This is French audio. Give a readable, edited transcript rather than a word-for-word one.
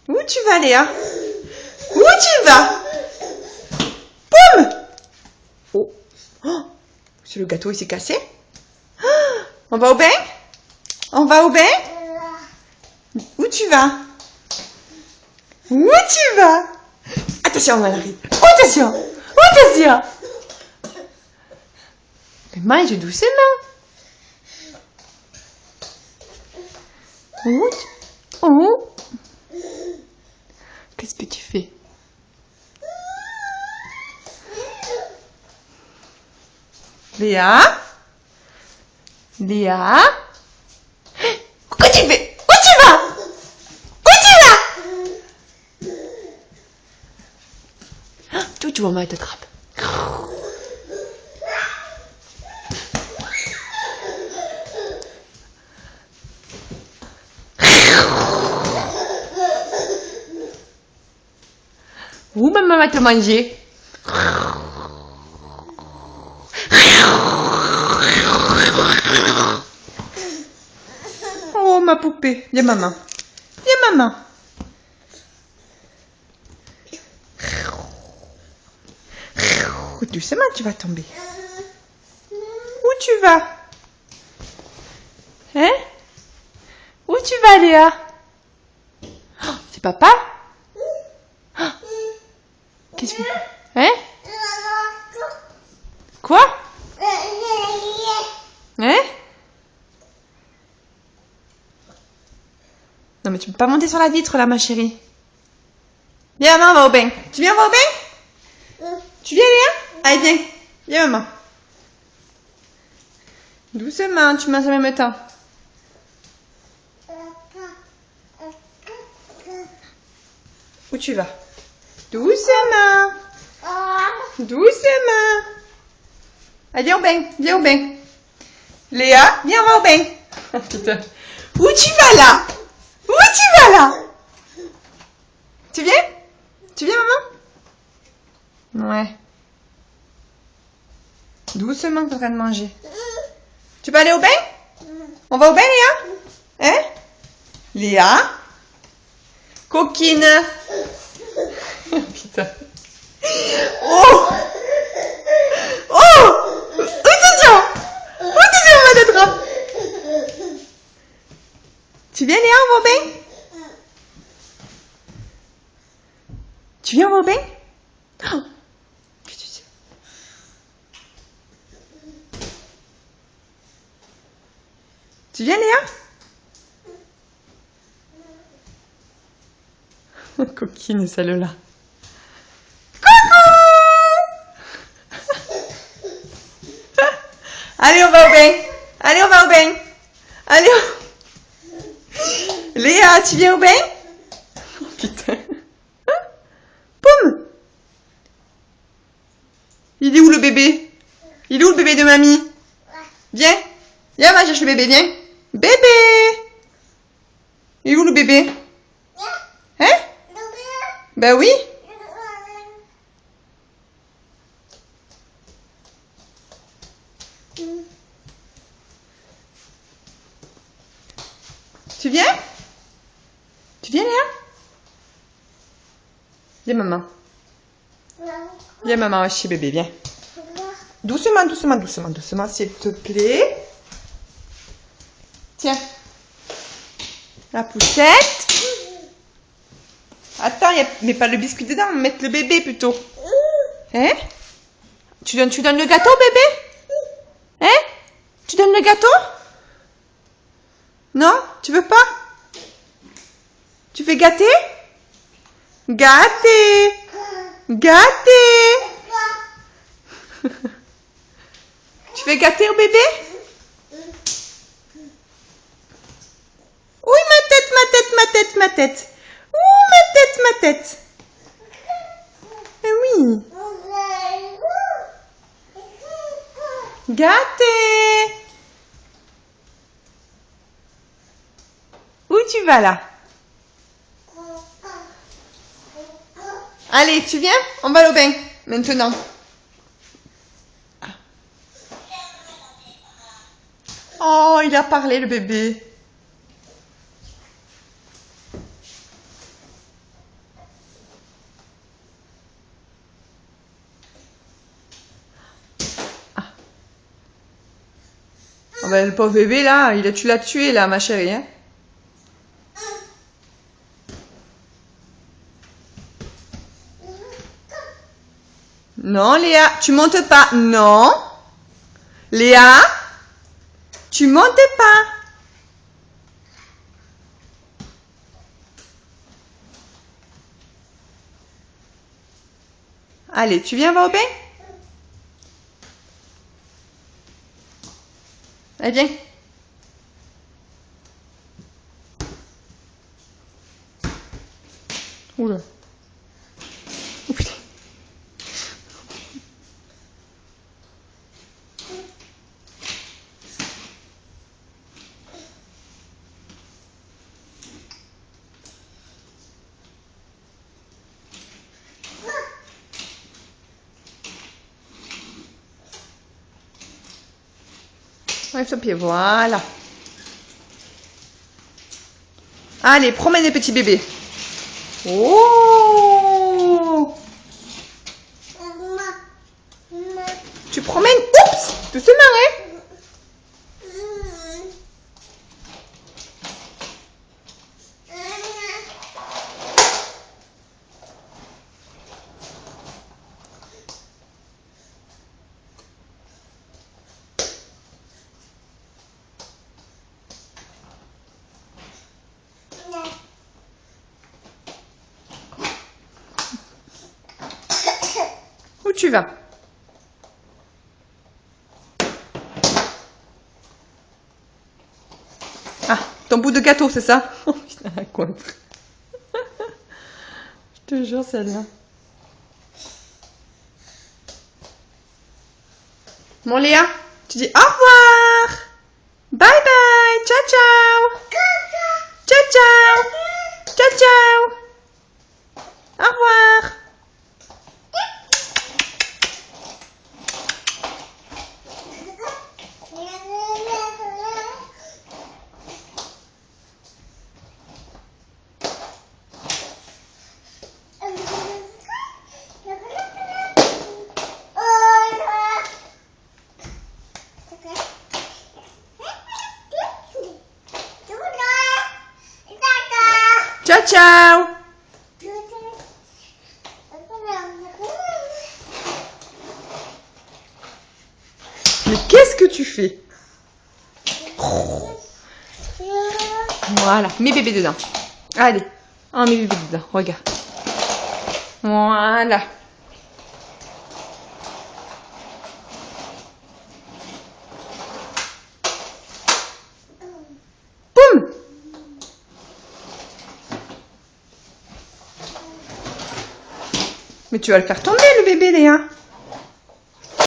Où tu vas, Léa? Où tu vas? Poum! Oh, oh, c'est le gâteau, il s'est cassé. Oh, on va au bain? On va au bain? Où tu vas? Où tu vas? Attention, on arrive. Oh, attention! Oh, attention! Mais mange doucement. Où? Où? Qu'est-ce que tu fais? Léa? Léa? Qu'est-ce que tu fais? Où tu vas? Où tu vas? Toi, tu vas mal t'attraper. Où maman va te manger? Oh ma poupée, viens maman. Viens maman. Doucement, tu vas tomber. Où tu vas? Hein? Où tu vas, Léa? Oh, c'est papa? Oh, qu'est-ce que... Hein? Quoi? Hein? Non mais tu peux pas monter sur la vitre là, ma chérie. Viens maman, on va au bain. Tu viens, on va au bain? Tu viens, Léa? Allez, viens. Viens maman. Doucement, tu manges en même temps. Où tu vas? Doucement. Doucement. Allez, viens au bain. Viens au bain. Léa, viens, on va au bain. Oh, putain. Où tu vas là? Où tu vas là? Tu viens? Tu viens, maman? Ouais. Doucement, t'es en train de manger. Tu peux aller au bain? On va au bain, Léa? Hein? Léa? Coquine. Putain. Oh! Oh! Attention! Attention, on va t'attraper. Tu viens, Léa, on va au bain? Tu viens, on va au bain? Oh. Tu viens, Léa? Coquine, celle-là. Allez, on va au bain. Allez, on va au bain. Allez. Léa, tu viens au bain? Oh putain. Poum. Il est où le bébé? Il est où le bébé de mamie? Viens. Viens, va chercher le bébé, viens. Bébé. Il est où le bébé? Hein? Ben oui. Tu viens? Tu viens, Léa? Viens, maman. Viens, maman, chez bébé, viens. Doucement, doucement, doucement, doucement, s'il te plaît. Tiens. La poussette. Attends, mets pas le biscuit dedans, mettre le bébé plutôt. Hein? Tu donnes le gâteau, bébé? Hein? Tu donnes le gâteau? Non? Tu veux pas? Tu fais gâter? Gâter! Gâter! Tu fais gâter au bébé? Oui, ma tête, ma tête, ma tête, ma tête. Ouh, ma tête, ma tête. Eh oui. Gâter. Où tu vas là? Allez, tu viens? On va au bain, maintenant. Oh, il a parlé, le bébé. le pauvre bébé là, tu l'as tué là, ma chérie. Hein. Non, Léa, tu montes pas. Non. Léa, tu montes pas. Allez, tu viens voir au bain? Allez, viens. Oula. Oh putain. Enlève ton pied, voilà. Allez, promène les petits bébés. Oh! Tu promènes? Oups! Doucement, hein? Où tu vas? Ah, ton bout de gâteau, c'est ça? Oh putain, la coiffe. Je te jure, celle-là. Mon Léa, tu dis au revoir. Bye bye. Ciao, ciao. Ciao, ciao. Ciao, ciao. Au revoir. Ciao, ciao. Mais qu'est-ce que tu fais? Voilà, mets bébé dedans. Allez, oh, mets bébé dedans, regarde. Voilà. Boum! Mais tu vas le faire tomber, le bébé, Léa.